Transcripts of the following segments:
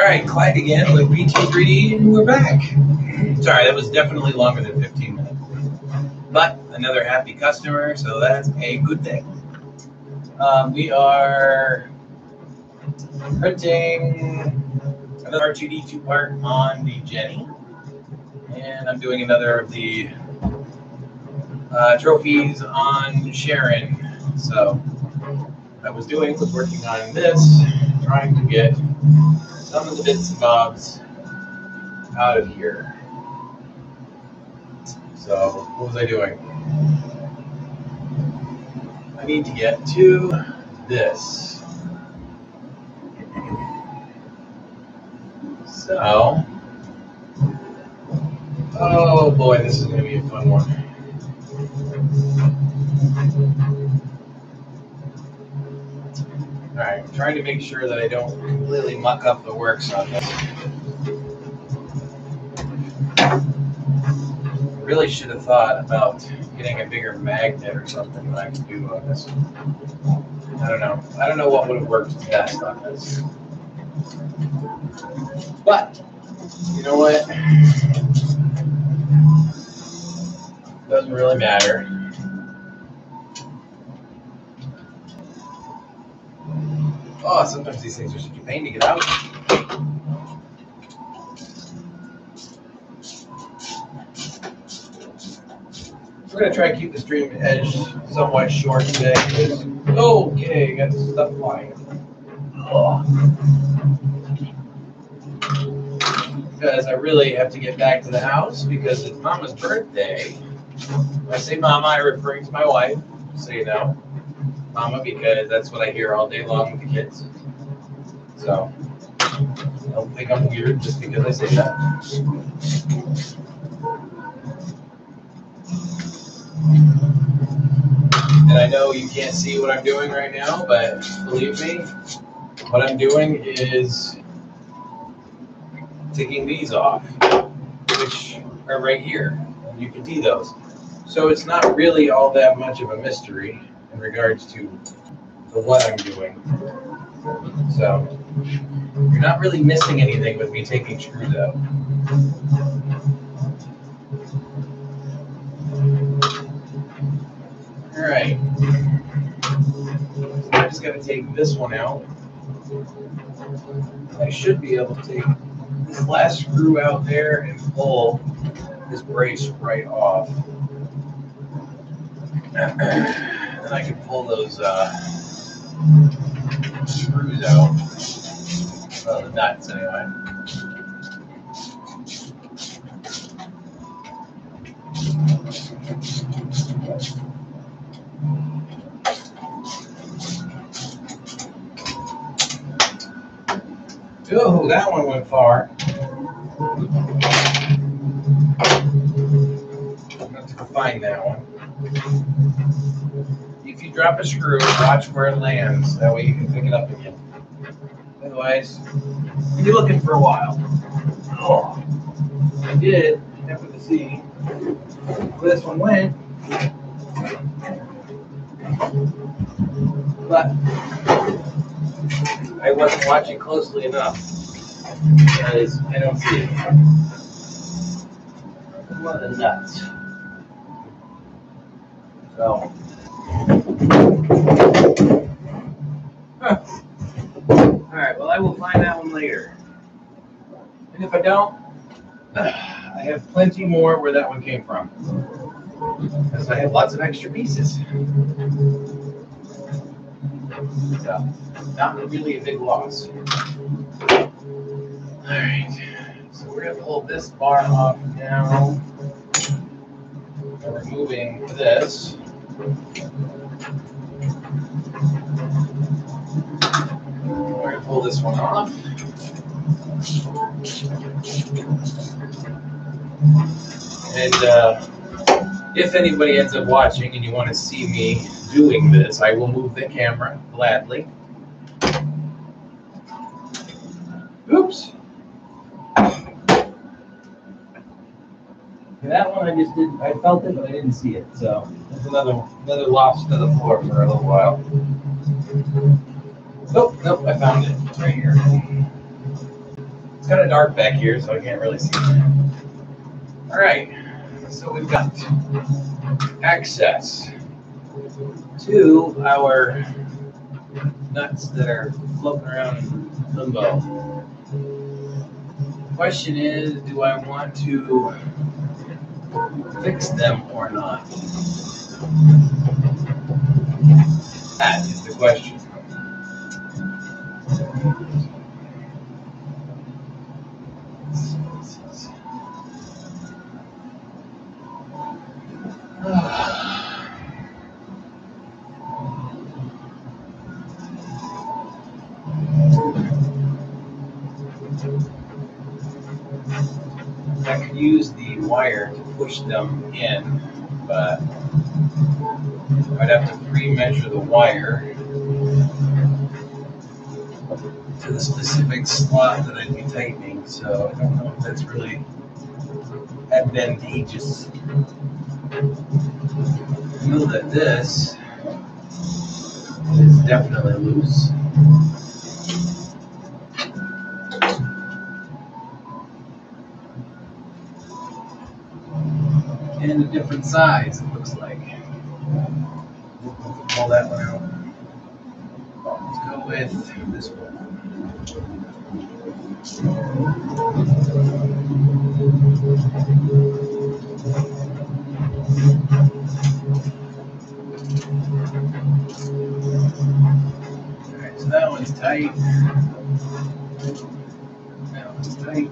right, Clyde again with BT3D, and we're back. Sorry, that was definitely longer than 15 minutes. But another happy customer, so that's a good thing. We are printing another R2D2 part on the Jenny. And I'm doing another of the trophies on Sharon. So I was working on this, trying to get some of the bits and bobs out of here. So what was I doing? I need to get to this. So, oh boy, this is going to be a fun one. Alright, I'm trying to make sure that I don't completely muck up the works on this. I really should have thought about getting a bigger magnet or something that I could do on this. I don't know. I don't know what would have worked best on this. But, you know what? Doesn't really matter. Oh, sometimes these things are such a pain to get out. We're going to try to keep the stream edge somewhat short today. Okay, got stuff flying. Because I really have to get back to the house because it's Mama's birthday. When I say Mama, I'm referring to my wife, so you know. Mama, because that's what I hear all day long with the kids. So, don't think I'm weird just because I say that. And I know you can't see what I'm doing right now, but believe me, what I'm doing is taking these off, which are right here. You can see those. So it's not really all that much of a mystery in regards to what I'm doing. So you're not really missing anything with me taking screws out. All right. So I just got to take this one out. I should be able to take this last screw out there and pull this brace right off. Then I can pull those screws out. Well, the nuts anyway. Oh, that one went far. I'm going to find that one. If you drop a screw, watch where it lands. That way you can pick it up again. Otherwise, you're looking for a while. Oh, I did happen to see where this one went. But I wasn't watching closely enough because I don't see it. One of the nuts. So, alright, well, I will find that one later. And if I don't, I have plenty more where that one came from. Because I have lots of extra pieces. So, not really a big loss. Alright, so we're going to pull this bar off now. And we're moving this. We're going to pull this one off. And if anybody ends up watching and you want to see me doing this, I will move the camera gladly. Oops. That one I just didn't, I felt it, but I didn't see it. So that's another loss to the floor for a little while. Nope, I found it. It's right here. It's kind of dark back here, so I can't really see. All right, so we've got access to our nuts that are floating around in limbo. The question is, do I want to fix them or not? That is the question. I could use the wire to push them in, but I'd have to pre-measure the wire to the specific slot that I'd be tightening, so I don't know if that's really advantageous. I know that this is definitely loose. And a different size, it looks like. We'll pull that one out. Let's go with this one. Alright, so that one's tight. That one's tight.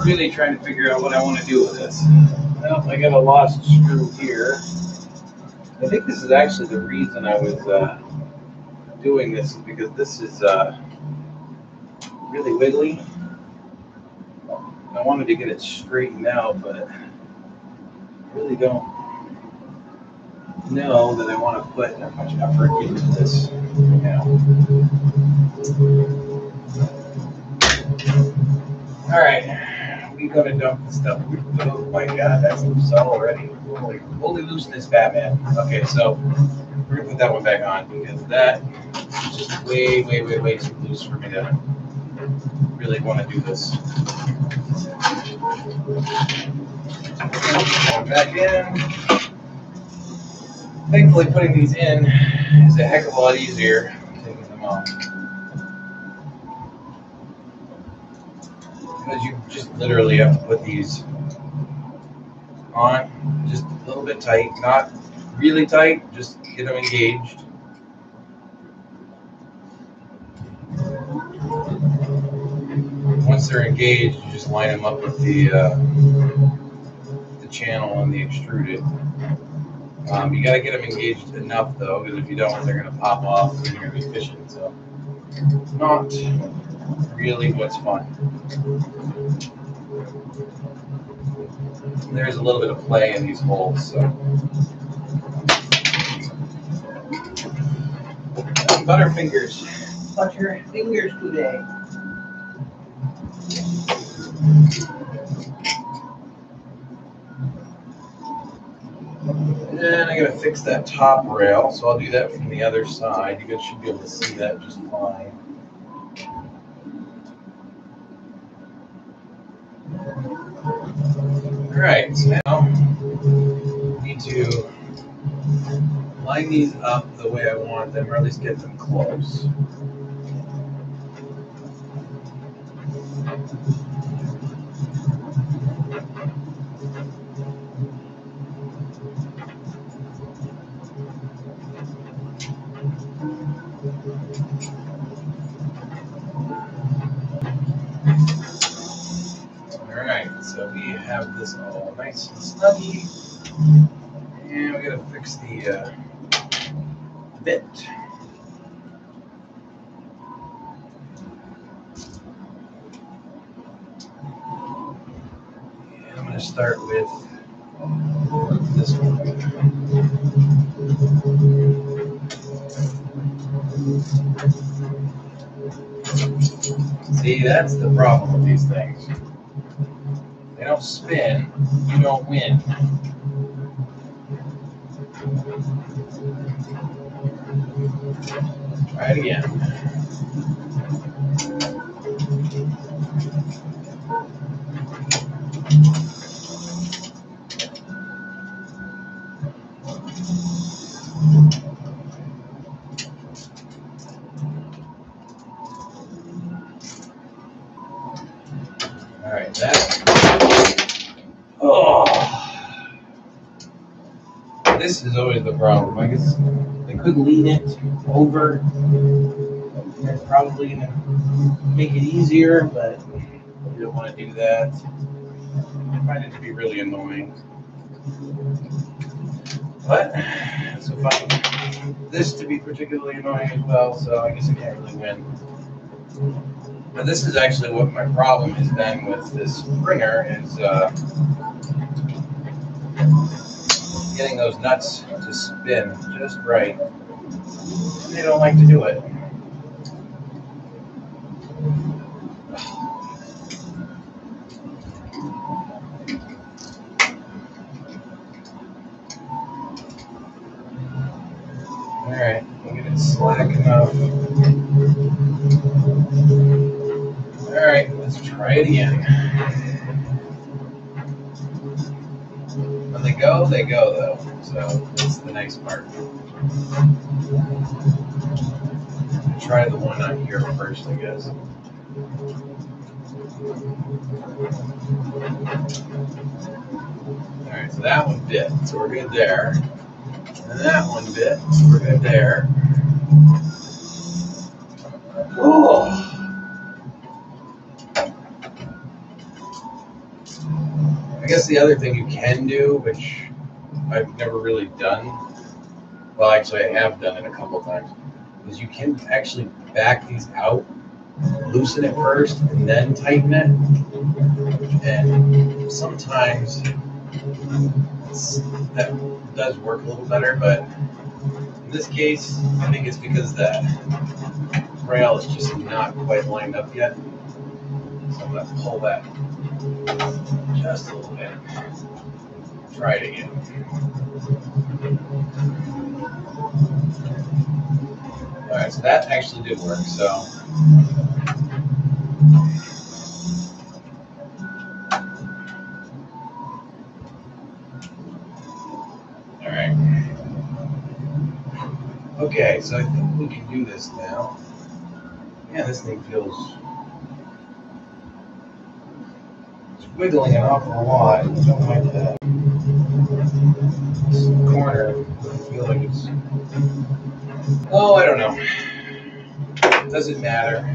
Really trying to figure out what I want to do with this. Well, I got a lost screw here. I think this is actually the reason I was doing this, is because this is really wiggly. I wanted to get it straightened out, but I really don't know that I want to put that much effort into this now. All right, we gotta dump the stuff. Oh my God, that's loose already. Holy looseness, Batman. Okay, so we're gonna put that one back on because that is just way too loose for me to really want to do this. Back in. Thankfully, putting these in is a heck of a lot easier than taking them off. Because you just literally have to put these on just a little bit tight, not really tight, just get them engaged. Once they're engaged, you just line them up with the channel and the extruded. You got to get them engaged enough though, because if you don't, they're going to pop off and you're going to be fishing. So it's not really what's fun. There's a little bit of play in these holes, so. Butterfingers. Butterfingers today. And I gotta fix that top rail, so I'll do that from the other side. You guys should be able to see that just fine. Alright, so now I need to line these up the way I want them, or at least get them close. Alright, so we have this all nice and snuggy, and we gotta fix the bit. And I'm gonna start with this one. See, that's the problem with these things. They don't spin, you don't win. Try it again. All right, that. Oh, this is always the problem. I guess I could lean it over. That's probably gonna make it easier, but you don't want to do that. I find it to be really annoying. But so I find this to be particularly annoying as well, so I guess I can't really win. But this is actually what my problem has been with this printer is getting those nuts to spin just right. They don't like to do it. Alright, we'll get it slack enough. Alright, let's try it again. When they go though. So that's the nice part. I'll try the one on here first, I guess. Alright, so that one bit, so we're good there. And that one bit, so we're good there. Oh! I guess the other thing you can do, which I've never really done, well, actually I have done it a couple of times, is you can actually back these out, loosen it first, and then tighten it. And sometimes that does work a little better, but in this case, I think it's because that rail is just not quite lined up yet. So I'm going to pull that just a little bit. Try it again. Alright, so that actually did work, so. Alright. Okay, so I think we can do this now. Yeah, this thing feels. It's wiggling an awful lot. I don't like that. This corner, I feel like it's. Oh, I don't know. It doesn't matter.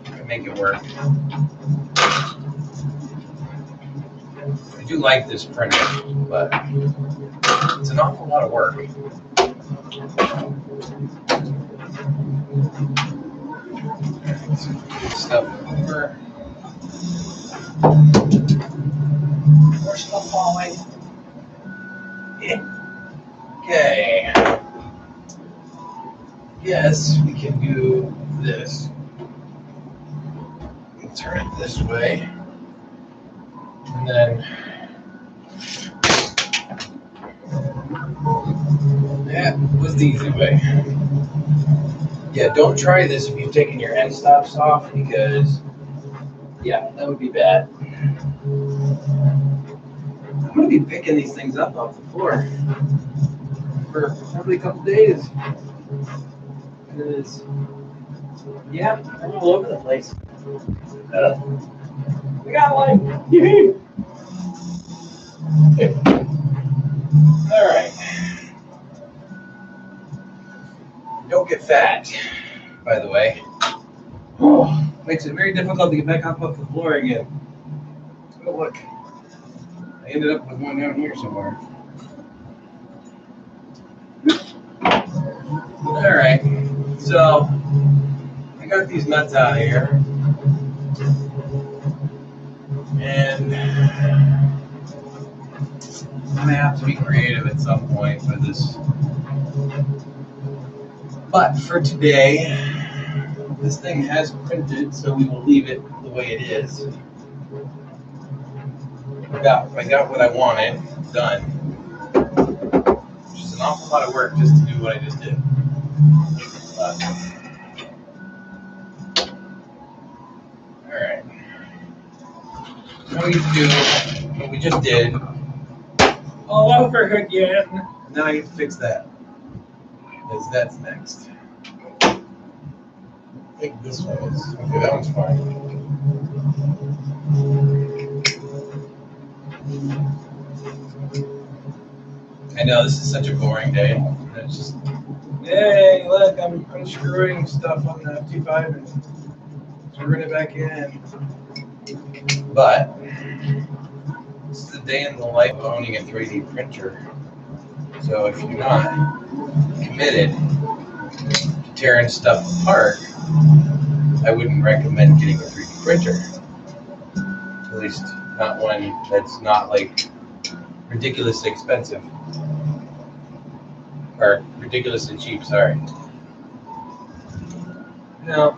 I can make it work. I do like this printer, but it's an awful lot of work. Stuff over. More stuff falling. Yeah. Okay. Yes, we can do this. We'll turn it this way. And then that was the easy way. Yeah, don't try this if you've taken your end stops off because, yeah, that would be bad. I'm going to be picking these things up off the floor for probably a couple days. Because, yeah, I'm all over the place. We got one. All right. Don't get fat, by the way. Oh, makes it very difficult to get back up off the floor again. Oh, look. I ended up with one down here somewhere. All right. So, I got these nuts out of here. And I'm going to have to be creative at some point for this. But for today, this thing has printed, so we will leave it the way it is. I got what I wanted done. which is an awful lot of work just to do what I just did. Alright. Now we get to do what we just did all over again. And then I get to fix that. Because that's next. I think this one is. Okay, that one's fine. I know this is such a boring day. And it's just, hey, look, I'm unscrewing stuff on the FT5 and screwing it back in. But this is the day in the life of owning a 3D printer. So if you're not committed to tearing stuff apart, I wouldn't recommend getting a 3D printer. At least not one that's not like ridiculously expensive. Or ridiculously cheap, sorry. No,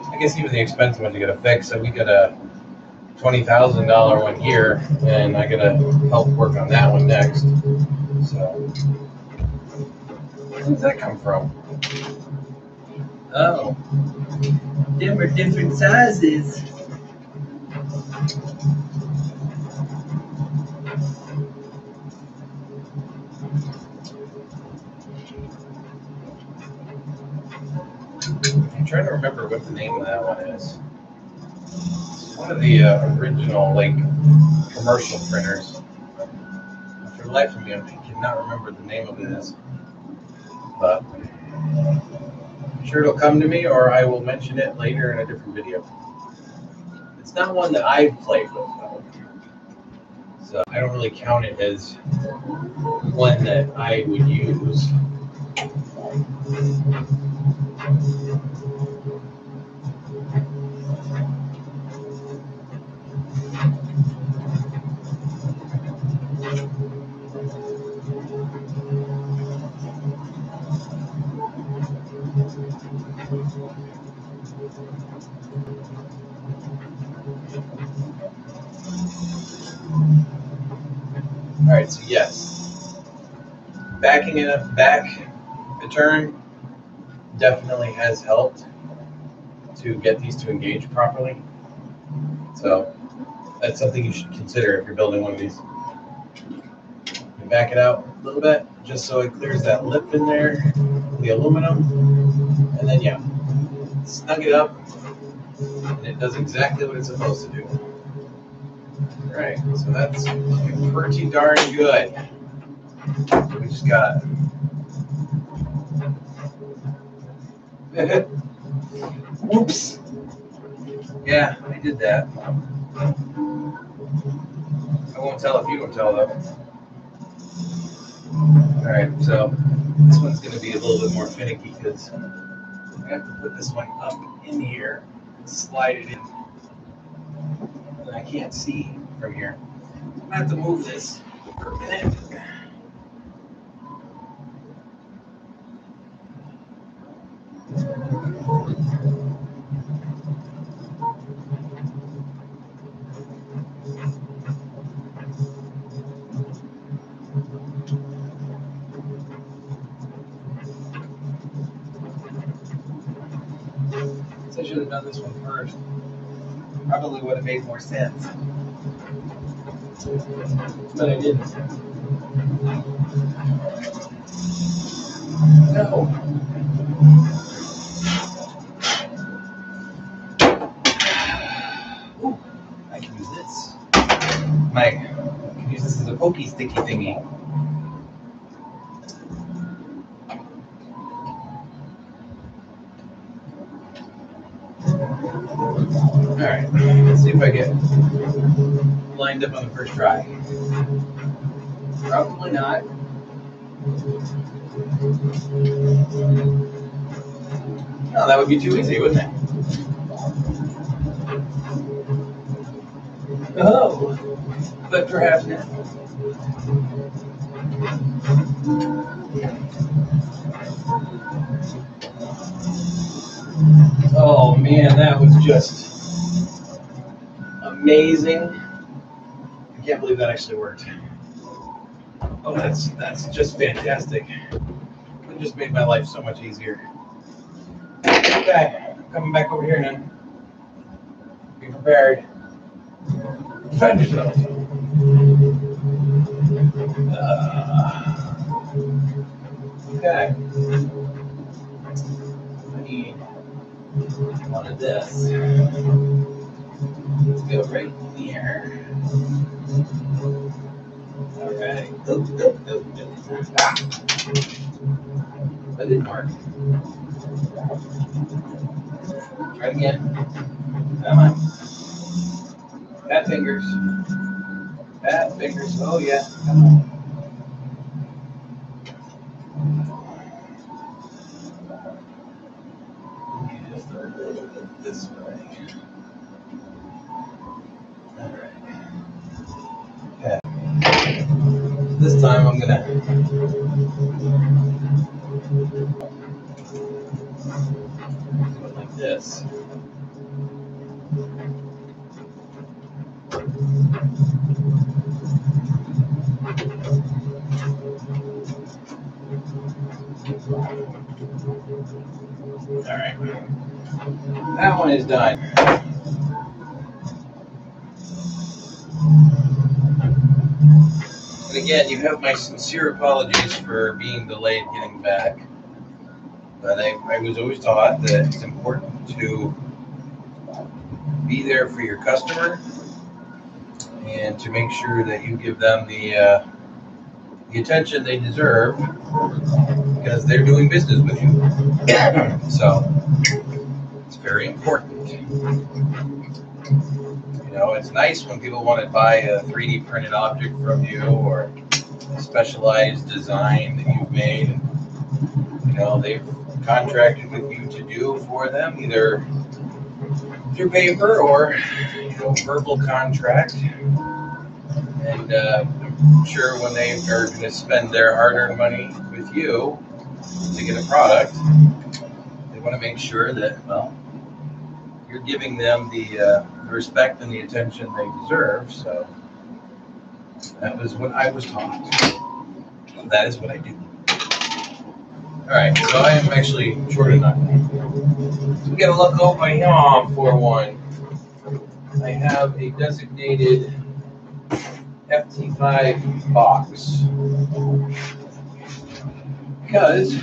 I guess even the expensive ones you gotta fix. So we got a $20,000 one here, and I gotta help work on that one next. So, where did that come from? Oh, them are different sizes. I'm trying to remember what the name of that one is. It's one of the original, like, commercial printers. For the life of me, I cannot remember the name of it is. But I'm sure it'll come to me, or I will mention it later in a different video. It's not one that I've played with, though. So I don't really count it as one that I would use. All right, so yes, backing it up back a turn definitely has helped to get these to engage properly. So that's something you should consider if you're building one of these. You back it out a little bit just so it clears that lip in there, the aluminum, and then yeah, snug it up, and it does exactly what it's supposed to do. Right, so that's pretty darn good. We just got whoops. Yeah, I did that. I won't tell if you don't tell though. Alright, so this one's going to be a little bit more finicky because I have to put this one up in here and slide it in. And I can't see from here. I'm going to have to move this for a minute. I should have done this one first. Probably would have made more sense. But I didn't. No. Ooh, I can use this. I can use this as a pokey sticky thingy. Alright, let's see if I get lined up on the first try. Probably not. Oh, that would be too easy, wouldn't it? Oh, but perhaps not. Oh man, that was just amazing. I can't believe that actually worked. Oh, that's just fantastic. It just made my life so much easier. Okay, coming back over here now. Be prepared. Defend yourself. Okay. I need one of this. Let's go right here. Alright. Ah. That didn't work. Try it again. Come on. Fat fingers. Fat fingers. Oh, yeah. Come on. Just a little bit this way. Alright. Okay. This time I'm gonna do it like this. Alright. That one is done. And again, you have my sincere apologies for being delayed getting back. But I was always taught that it's important to be there for your customer and to make sure that you give them the attention they deserve because they're doing business with you. So it's very important. You know, it's nice when people want to buy a 3D printed object from you or a specialized design that you've made. And, you know, they've contracted with you to do for them, either through paper or, you know, verbal contract. And I'm sure when they are going to spend their hard-earned money with you to get a product, they want to make sure that, well, you're giving them the respect and the attention they deserve. So that was what I was taught. That is what I do. All right, so I am actually short enough. So we got to look over here for one. I have a designated FT5 box because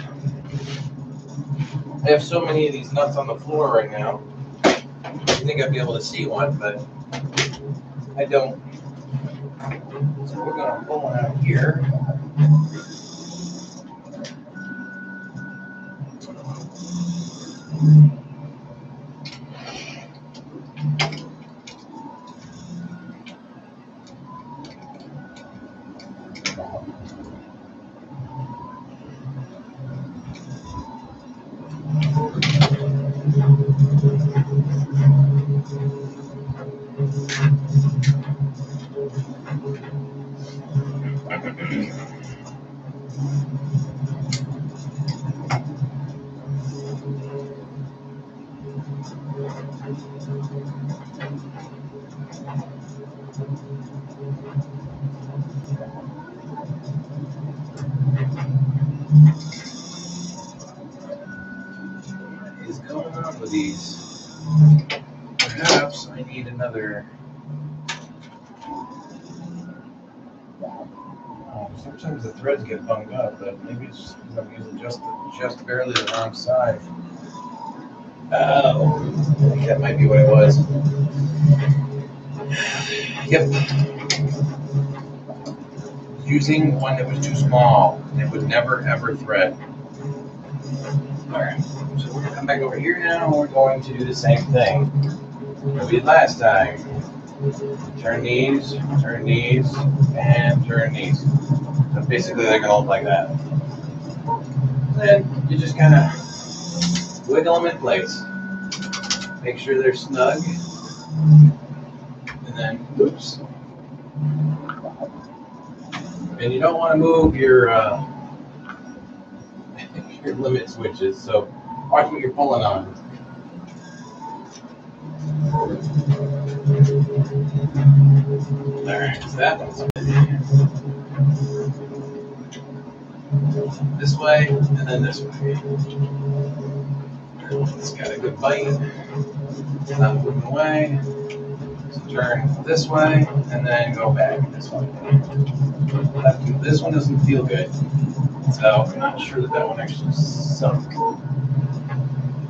I have so many of these nuts on the floor right now. I think I'd be able to see one, but I don't. So we're going to pull one out here. What is going on with these? Perhaps I need another. Sometimes the threads get bunged up, but maybe it's because I'm using just barely the wrong side. Oh, I think that might be what it was. Yep. Using one that was too small. It would never ever thread. Alright, so we're going to come back over here now and we're going to do the same thing that we did last time. Turn these, and turn these. So basically they're going to look like that. Then you just kind of wiggle them in place. Make sure they're snug. And then, oops. And you don't want to move your limit switches, so watch what you're pulling on. Alright, so that one's this way and then this way. It's got a good bite. It's not moving away. So turn this way and then go back this way. This one doesn't feel good. So I'm not sure that one actually sunk.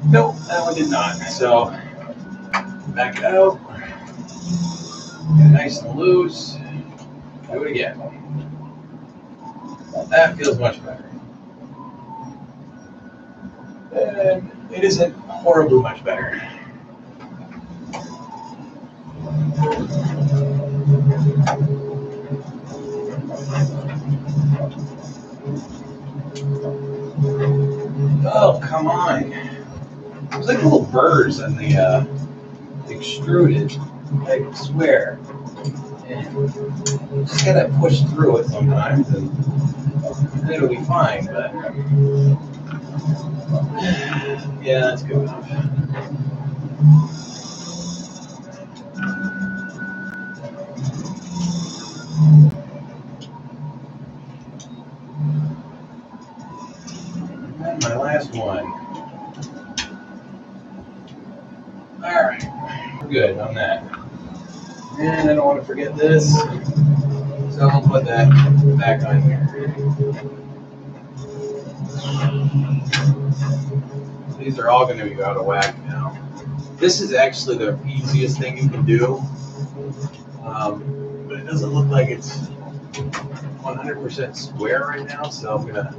Nope, that one did not. So back out. Get nice and loose. Do it again. That feels much better. And it isn't horribly much better. Oh, come on. There's like little burrs on the extruded, I swear. And you just gotta push through it sometimes and it'll be fine, but yeah, that's good enough. And my last one. Alright, we're good on that. And I don't want to forget this, so I'll put that back on here. These are all going to be out of whack now. This is actually the easiest thing you can do, but it doesn't look like it's 100% square right now, so I'm going to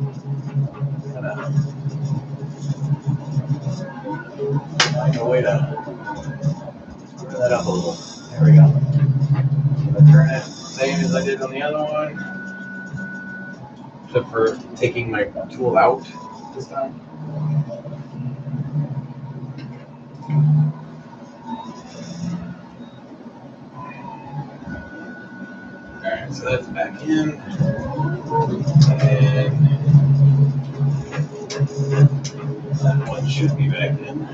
find a way to square that up a little. There we go. I'm going to turn it same as I did on the other one, except for taking my tool out this time. Alright, so that's back in. And that one should be back in.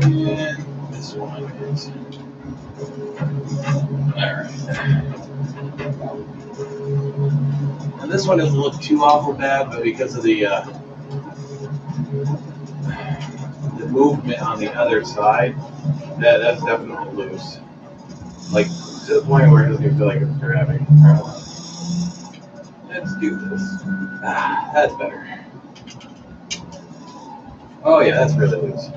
And this one is. Alright. And this one doesn't look too awful bad, but because of the movement on the other side, that's definitely loose. Like, to the point where it doesn't even feel like it's grabbing. Let's do this. Ah, that's better. Oh yeah, that's really loose.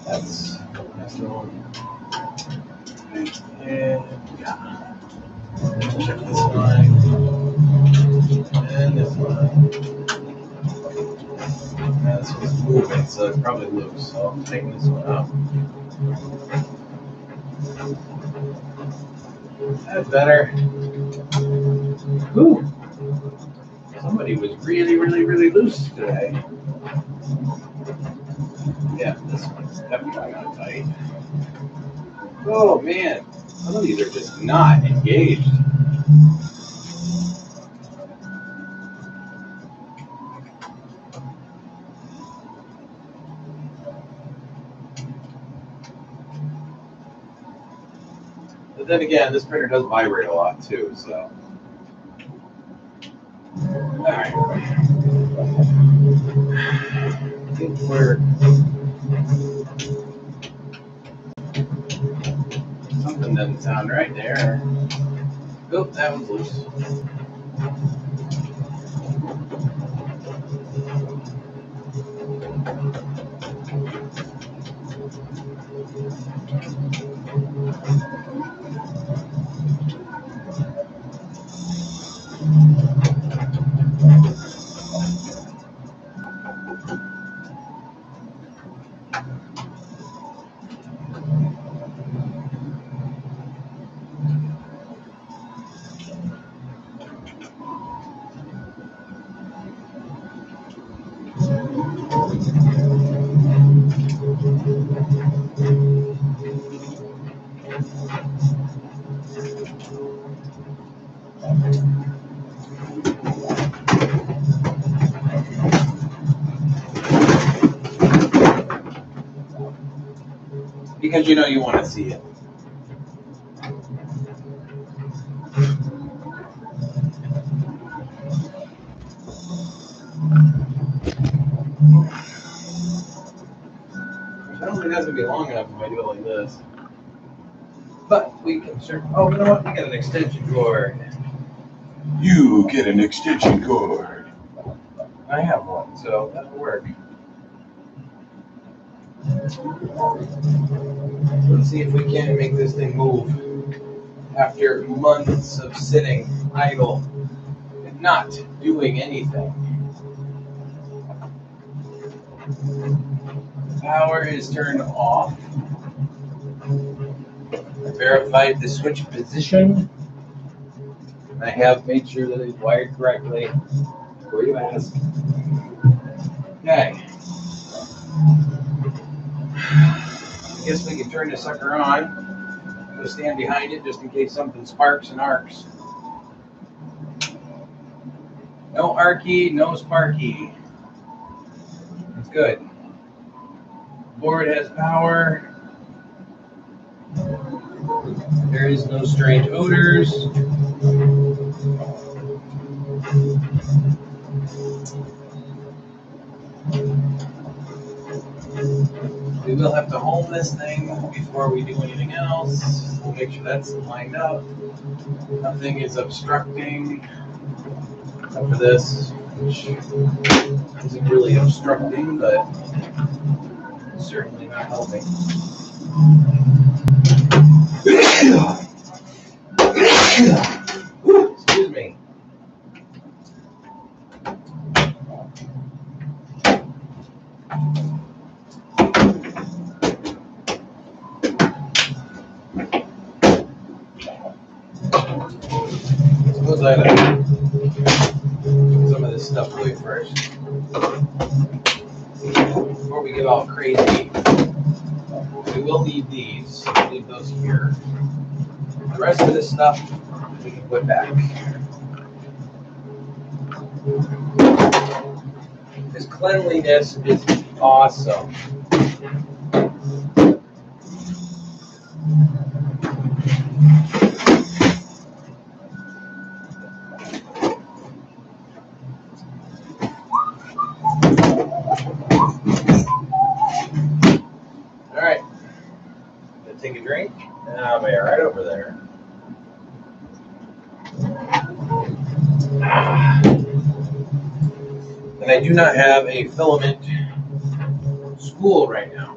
That's the one. And yeah. Check this line. And this line. Yeah, this one's moving, so it's probably loose. So I'm taking this one out. That's better. Whew. Somebody was really, really, really loose today. Yeah, this one's definitely not tight. Oh man, some of these are just not engaged. But then again, this printer does vibrate a lot too, so. Alright. I think we're something doesn't sound right there. Oh, that one's loose. Because you know you want to see it. I don't think that's gonna be long enough if I do it like this. But we can certainly. Oh, you know what? We got an extension cord. You get an extension cord. I have one, so that'll work. Let's see if we can make this thing move after months of sitting idle and not doing anything. Power is turned off. I verified the switch position. I have made sure that it's wired correctly. Before you ask. Okay. I guess we can turn this sucker on. Go stand behind it just in case something sparks and arcs. No arky, no sparky. It's good. Board has power. There is no strange odors. We will have to home this thing before we do anything else. We'll make sure that's lined up. Nothing is obstructing. Except for this, which isn't really obstructing, but certainly not helping. Excuse me. Suppose I had some of this stuff away first. Before we get all crazy, we will need these. We'll leave those here. The rest of this stuff we can put back. This cleanliness is awesome. All right, gonna take a drink. I'll be right over there. And I do not have a filament spool right now.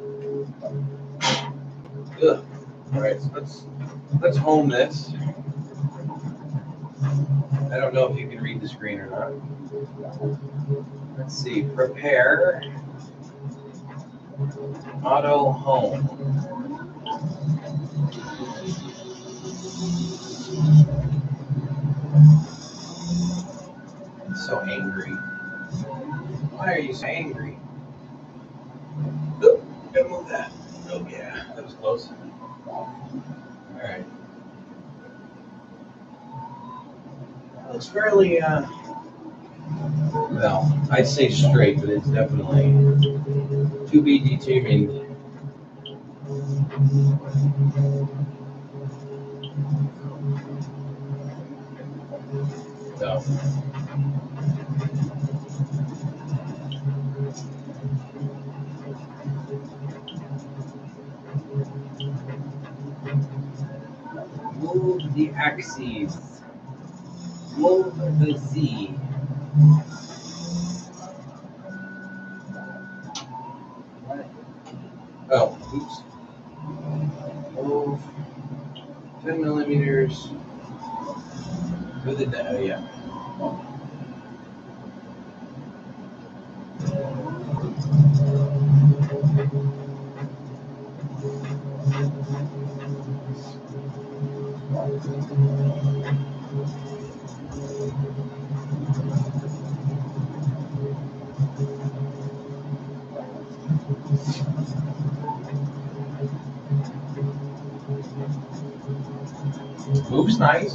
Ugh. All right, so let's home this. I don't know if you can read the screen or not. Let's see. Prepare. Auto home. So angry. Why are you so angry? Oop, don't move that. Oh yeah, that was close. Alright. Looks fairly, well, I'd say straight, but it's definitely to be determined. So. Move the axes. Move the Z. Oh, oops. Move 10 millimeters to the down. Yeah. Moves nice.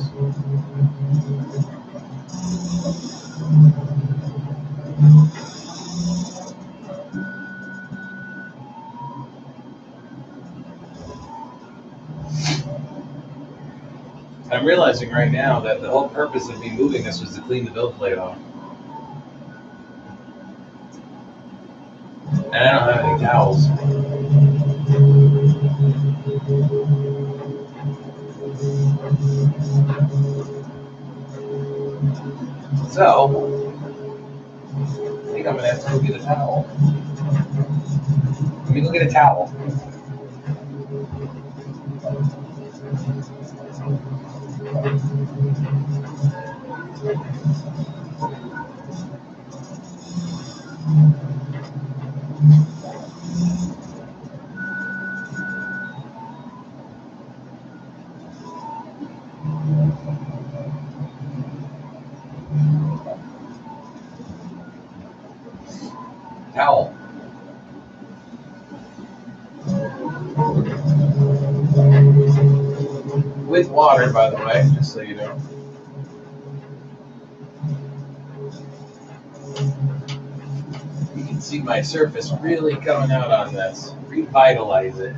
I'm realizing right now that the whole purpose of me moving this was to clean the build plate off. And I don't have any towels. So, I think I'm going to have to go get a towel. Let me go get a towel. Towel. With water, by the way, just so you know. You can see my surface really coming out on this. Revitalize it.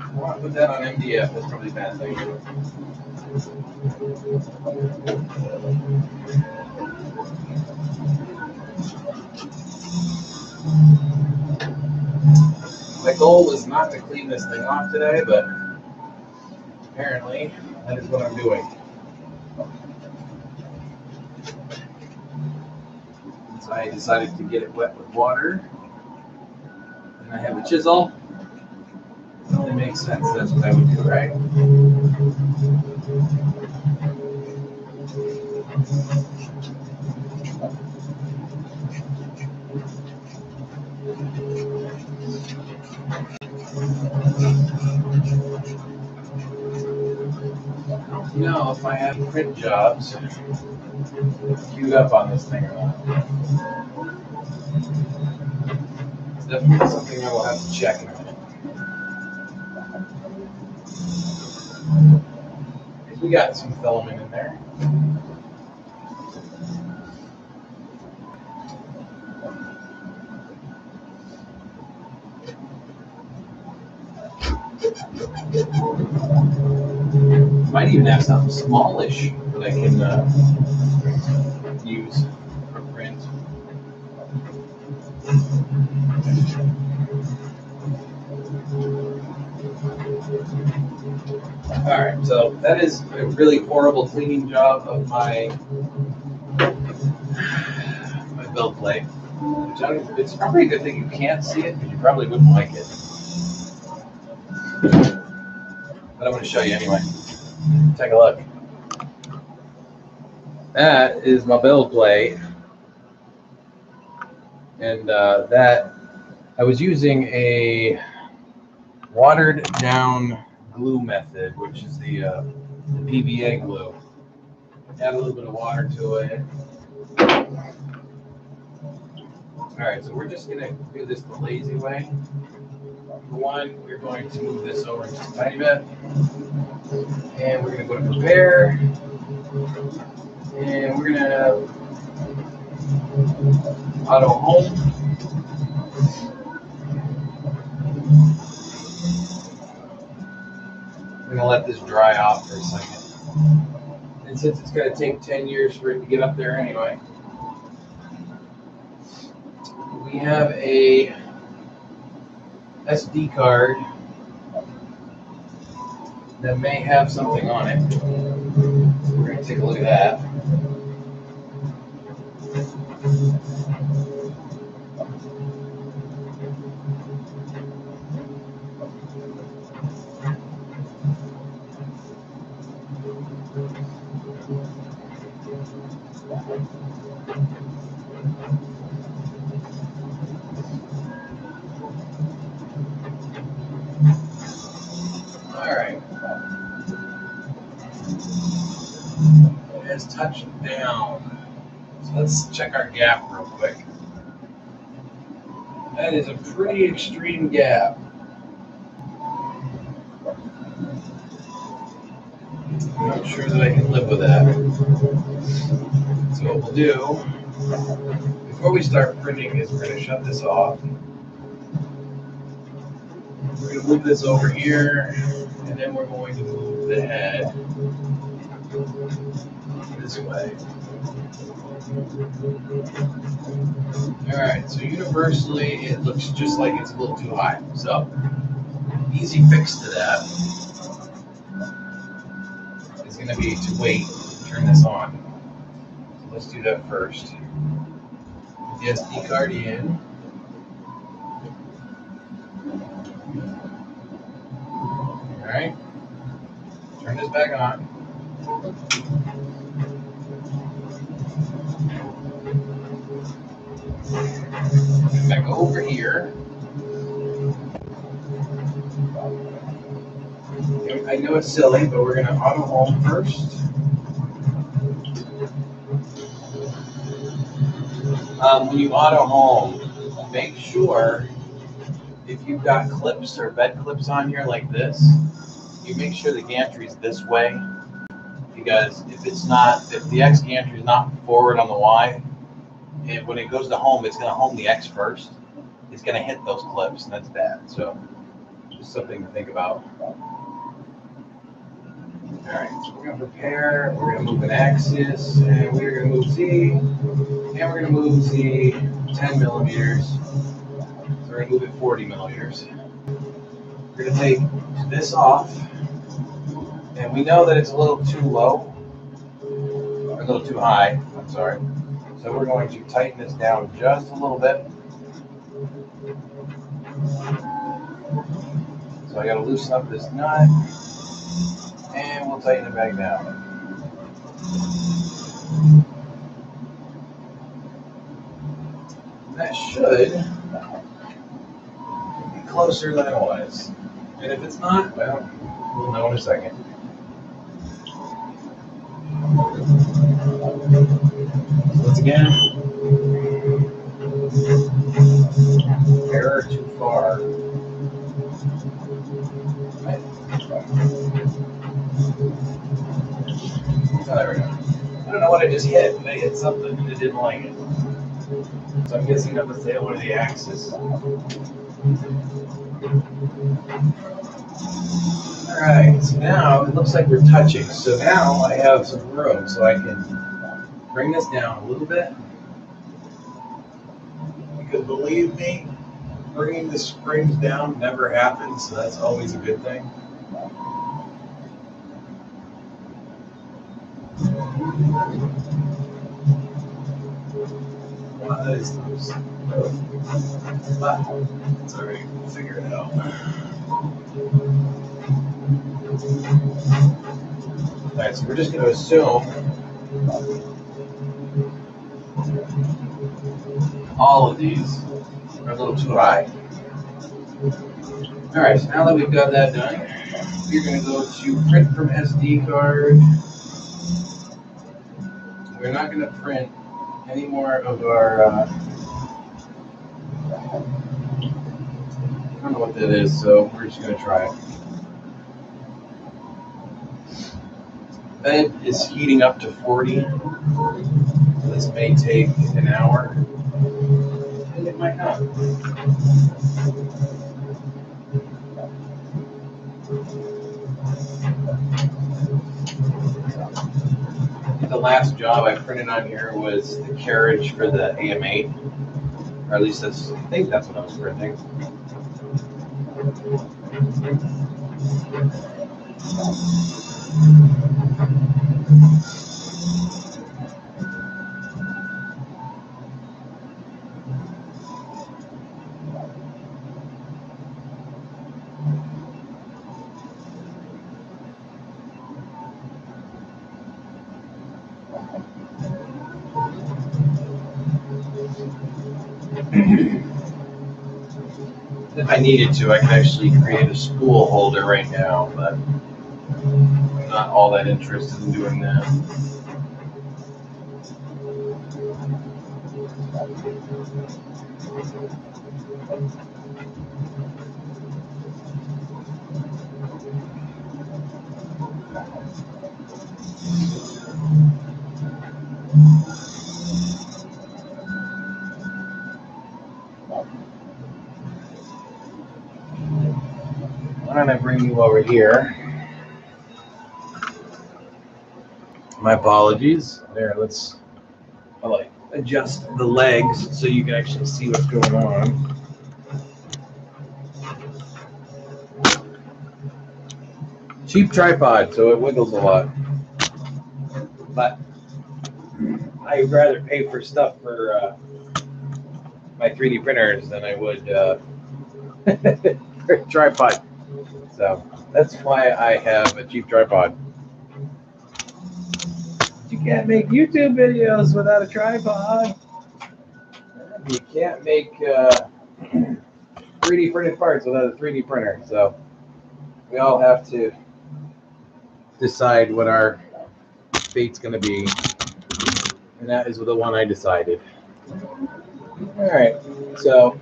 I want to put that on MDF. That's probably a bad thing. My goal was not to clean this thing off today, but apparently that is what I'm doing. So I decided to get it wet with water. And I have a chisel. It only makes sense. That's what I would do, right? I don't know if I have print jobs queued up on this thing or not. It's definitely something I will have to check in a minute. We got some filament in there. Might even have something smallish that I can use for print. Alright, so that is a really horrible cleaning job of my build plate. It's probably a good thing you can't see it because you probably wouldn't like it. But I'm going to show you anyway. Take a look. That is my build plate. And that I was using a watered down glue method, which is the PVA glue. Add a little bit of water to it. All right, so we're just going to do this the lazy way. For one, we're going to move this over just a tiny bit. And we're going to go to prepare. And we're going to auto home. I'm going to let this dry off for a second. And since it's going to take 10 years for it to get up there anyway, we have a SD card that may have something on it. So we're going to take a look at that. Has touched down. So let's check our gap real quick. That is a pretty extreme gap. I'm not sure that I can live with that. So what we'll do, before we start printing, is we're going to shut this off. We're going to move this over here, and then we're going to move the head this way. Alright, so universally it looks just like it's a little too high. So, easy fix to that is going to be to wait and turn this on. So let's do that first. Put the SD card in. Alright, turn this back on. Back over here. I know it's silly, but we're going to auto home first. When you auto home, make sure if you've got clips or bed clips on here like this, you make sure the gantry is this way, because if the X gantry is not forward on the Y, and when it goes to home, it's going to home the X first. It's going to hit those clips, and that's bad. So, just something to think about. All right, so we're going to prepare. We're going to move an axis, and we're going to move Z, and we're going to move Z 10 millimeters. So we're going to move it 40 millimeters. We're going to take this off, and we know that it's a little too low, or a little too high. I'm sorry. So we're going to tighten this down just a little bit. So I got to loosen up this nut, and we'll tighten it back down. That should be closer than it was. And if it's not, well, we'll know in a second. So once again, error too far. Oh, there we go. I don't know what I just hit, but I hit something and it didn't like it. So I'm guessing that was the tail or the axis. Alright, so now it looks like we're touching. So now I have some room, so I can bring this down a little bit. Because believe me, bringing the springs down never happens, so that's always a good thing. Well, that is loose. But it's alright, we'll figure it out. Alright, so we're just going to assume all of these are a little too high. Alright, so now that we've got that done, we're going to go to print from SD card. We're not going to print any more of our, I don't know what that is, so we're just going to try it. Bed is heating up to 40. This may take an hour, and it might not. The last job I printed on here was the carriage for the AM8, or at least I think that's what I was printing. If I needed to, I could actually create a spool holder right now, but I'm not all that interested in doing that. kind of bring you over here. My apologies. There, I'll like adjust the legs so you can actually see what's going on. Cheap tripod, so it wiggles a lot. But I'd rather pay for stuff for my 3D printers than I would for a tripod. So that's why I have a cheap tripod. You can't make YouTube videos without a tripod. You can't make 3D printed parts without a 3D printer. So we all have to decide what our fate's going to be. And that is the one I decided. All right. So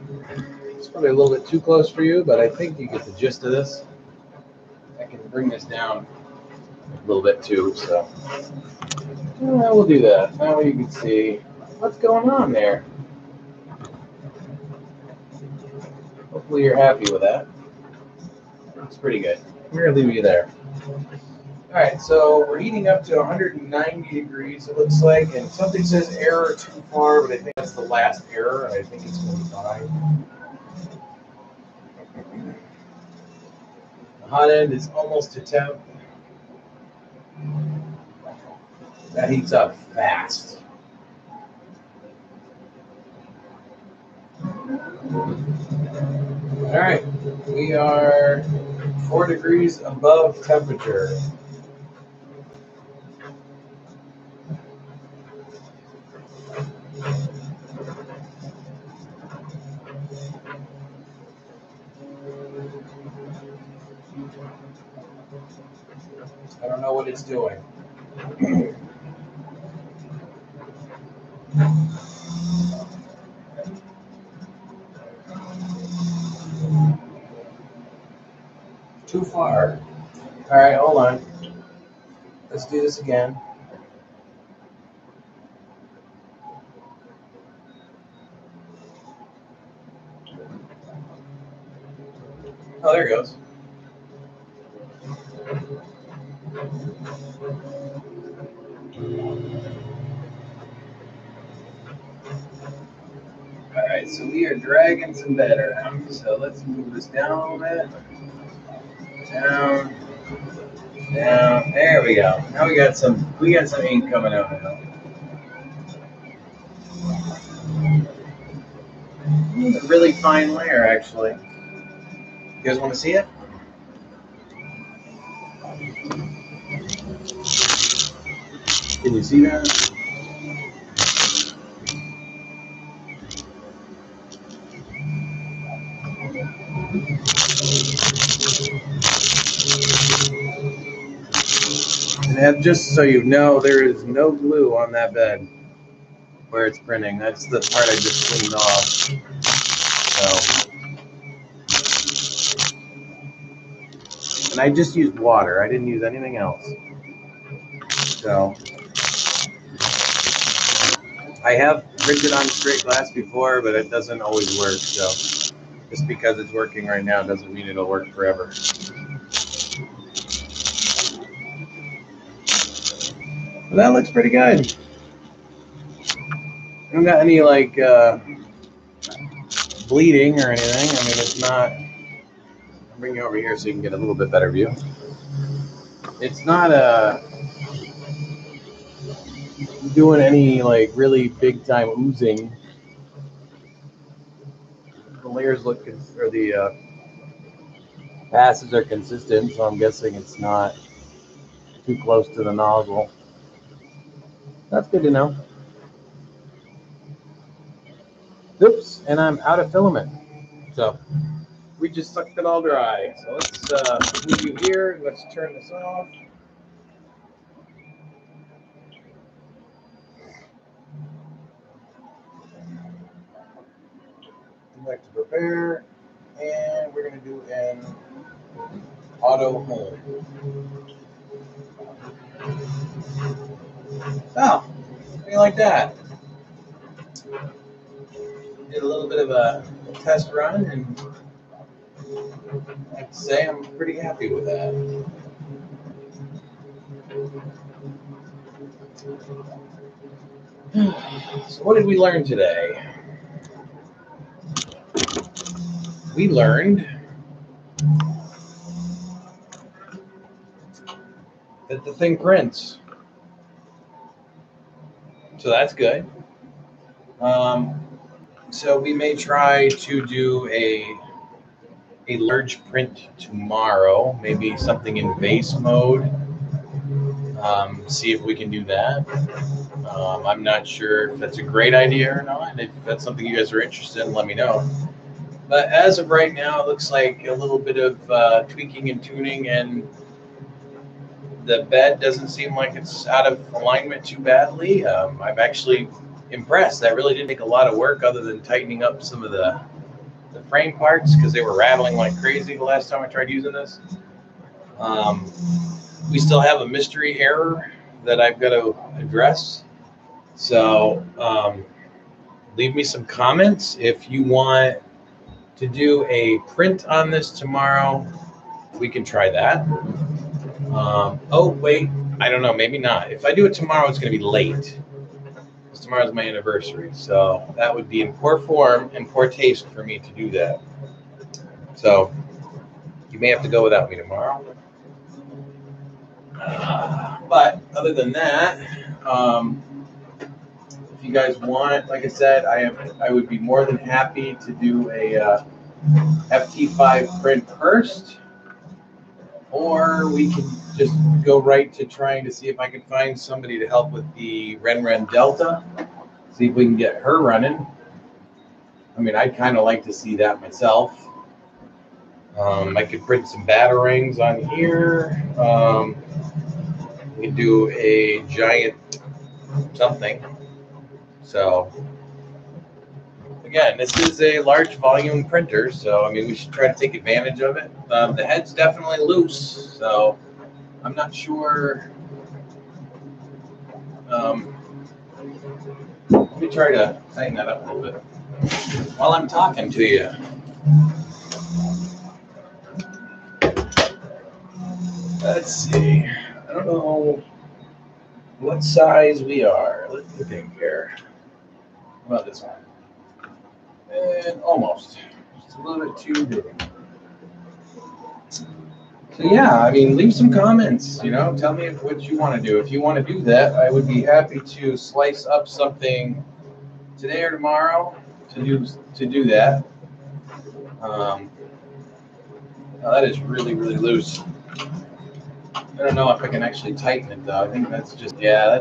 it's probably a little bit too close for you, but I think you get the gist of this. I can bring this down a little bit too. So we'll do that. Now you can see what's going on there. Hopefully you're happy with that. It's pretty good. I'm going to leave you there. All right, so we're heating up to 190 degrees, it looks like, and something says error too far, but I think that's the last error, and I think it's going to be fine. The hot end is almost to temp. That heats up fast. All right, we are 4 degrees above temperature. I don't know what it's doing. Too far. All right, hold on. Let's do this again. Oh, there it goes. All right, so we are dragging some bed around. So let's move this down a little bit. Down, down. There we go. Now we got some ink coming out now. It's a really fine layer, actually. You guys want to see it? Can you see that? And just so you know, there is no glue on that bed where it's printing. That's the part I just cleaned off. So, and I just used water. I didn't use anything else. So I have printed on straight glass before, but it doesn't always work. So just because it's working right now doesn't mean it'll work forever. Well, that looks pretty good. I don't got any like bleeding or anything. I mean, it's not. I'll bring you over here so you can get a little bit better view. It's not doing any like really big time oozing. The layers look, or the passes are consistent, so I'm guessing it's not too close to the nozzle. That's good to know. Oops, and I'm out of filament. So we just sucked it all dry. So let's move you here. Let's turn this off. Select to prepare, and we're going to do an auto home. Oh, how do you like that? Did a little bit of a test run, and I have to say I'm pretty happy with that. So what did we learn today? We learned that the thing prints. So that's good. So we may try to do a large print tomorrow, maybe something in vase mode. See if we can do that. I'm not sure if that's a great idea or not. If that's something you guys are interested in, let me know. But as of right now, it looks like a little bit of tweaking and tuning, and the bed doesn't seem like it's out of alignment too badly. I'm actually impressed. That really didn't take a lot of work other than tightening up some of the frame parts because they were rattling like crazy the last time I tried using this. We still have a mystery error that I've got to address. So leave me some comments if you want to do a print on this tomorrow. We can try that. Oh, wait, I don't know, maybe not. If I do it tomorrow, it's going to be late. Because tomorrow's my anniversary. So that would be in poor form and poor taste for me to do that. So you may have to go without me tomorrow. But other than that, if you guys want, like I said, I would be more than happy to do a FT5 print first, or we can just go right to trying to see if I can find somebody to help with the Ren Delta, see if we can get her running. I mean, I'd kind of like to see that myself. I could print some batarangs on here. We could do a giant something. So again, this is a large volume printer, so I mean, we should try to take advantage of it. The head's definitely loose, so I'm not sure. Let me try to tighten that up a little bit while I'm talking to you. Let's see. I don't know what size we are. Let's think here. How about this one? And almost. Just a little bit too big. So yeah, I mean, leave some comments, you know, tell me what you want to do. If you want to do that, I would be happy to slice up something today or tomorrow to do that. Now that is really, really loose. I don't know if I can actually tighten it though. I think that's just, yeah, I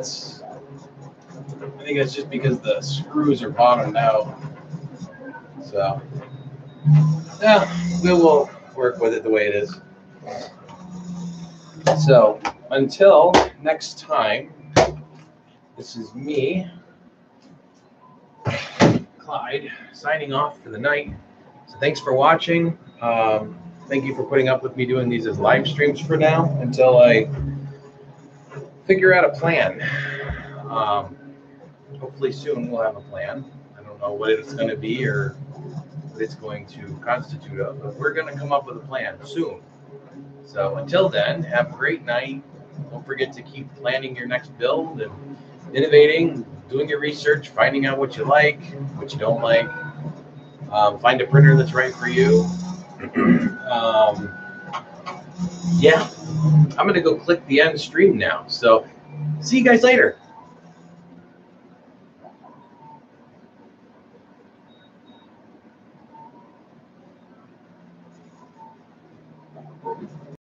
think that's just because the screws are bottomed out. So yeah, we will work with it the way it is. So until next time, this is me, Clyde, signing off for the night. So thanks for watching. Thank you for putting up with me doing these as live streams for now until I figure out a plan. Hopefully soon we'll have a plan. I don't know what it's going to be or what it's going to constitute of, but we're going to come up with a plan soon. So until then, have a great night. Don't forget to keep planning your next build and innovating, doing your research, finding out what you like, what you don't like. Find a printer that's right for you. Yeah, I'm going to go click the end stream now. So see you guys later.